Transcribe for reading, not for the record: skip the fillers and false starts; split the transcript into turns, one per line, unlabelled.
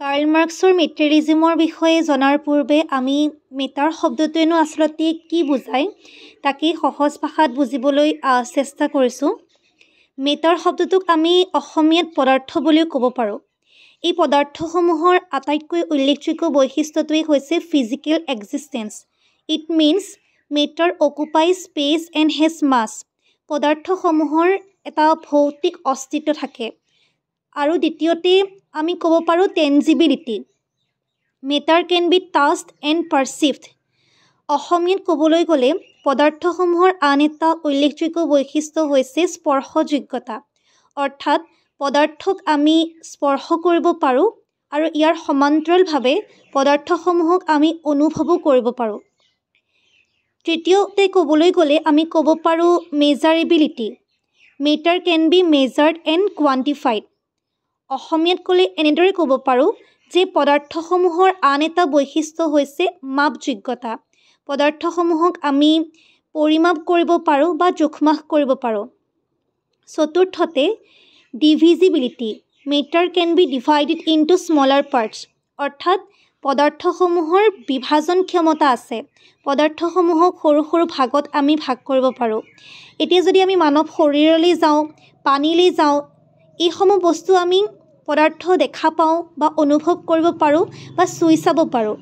Carl মাৰ্কছৰ মেটেৰিয়েলিজমৰ বিষয়ে জনাৰ পূৰ্বে আমি মেটাৰ শব্দটোৱেনো আচলতে কি বুজায় তাকেই সহজ ভাষাত বুজিবলৈ চেষ্টা কৰিছোঁ। মেটাৰ শব্দটোক আমি অসমীয়াত পদাৰ্থ বুলিও ক'ব পাৰোঁ। এই পদাৰ্থসমূহৰ আটাইতকৈ উল্লেখযোগ্য বৈশিষ্ট্যটোৱেই হৈছে physical existence. It means matter occupy space and has mass. পদাৰ্থসমূহৰ এটা ভৌতিক অস্তিত্ব থাকে। আৰু দ্বিতীয়তে আমি ক'ব পাৰোঁ tangibility. Matter can be touched and perceived. অসমীয়াত ক'বলৈ গ'লে পদাৰ্থসমূহৰ আন এটা উল্লেখযোগ্য বৈশিষ্ট্য হৈছে স্পৰ্শযোগ্যতা। অৰ্থাৎ পদাৰ্থক আমি স্পৰ্শ কৰিব পাৰোঁ আৰু ইয়াৰ সমান্তৰালভাৱে পদাৰ্থসমূহক আমি অনুভৱো কৰিব পাৰোঁ। তৃতীয়তে ক'বলৈ গ'লে আমি ক'ব পাৰোঁ measurability. Matter can be measured and quantified. অসমীয়াত ক'লে এনেদৰে ক'ব পাৰোঁ যে পদাৰ্থসমূহৰ আন এটা বৈশিষ্ট্য হৈছে মাপযোগ্যতা। পদাৰ্থসমূহক আমি পৰিমাপ কৰিব পাৰোঁ বা জোখ-মাখ কৰিব পাৰোঁ। চতুৰ্থতে divisibility. Matter can be divided into smaller parts. অৰ্থাৎ পদাৰ্থসমূহৰ বিভাজন ক্ষমতা আছে। পদাৰ্থসমূহক সৰু সৰু ভাগত আমি ভাগ কৰিব পাৰোঁ। এতিয়া যদি আমি মানৱ শৰীৰলৈ যাওঁ, পানীলৈ যাওঁ, এইসমূহ বস্তু আমি পদাৰ্থ দেখা পাওঁ বা অনুভৱ কৰিব পাৰোঁ বা চুই চাব পাৰোঁ।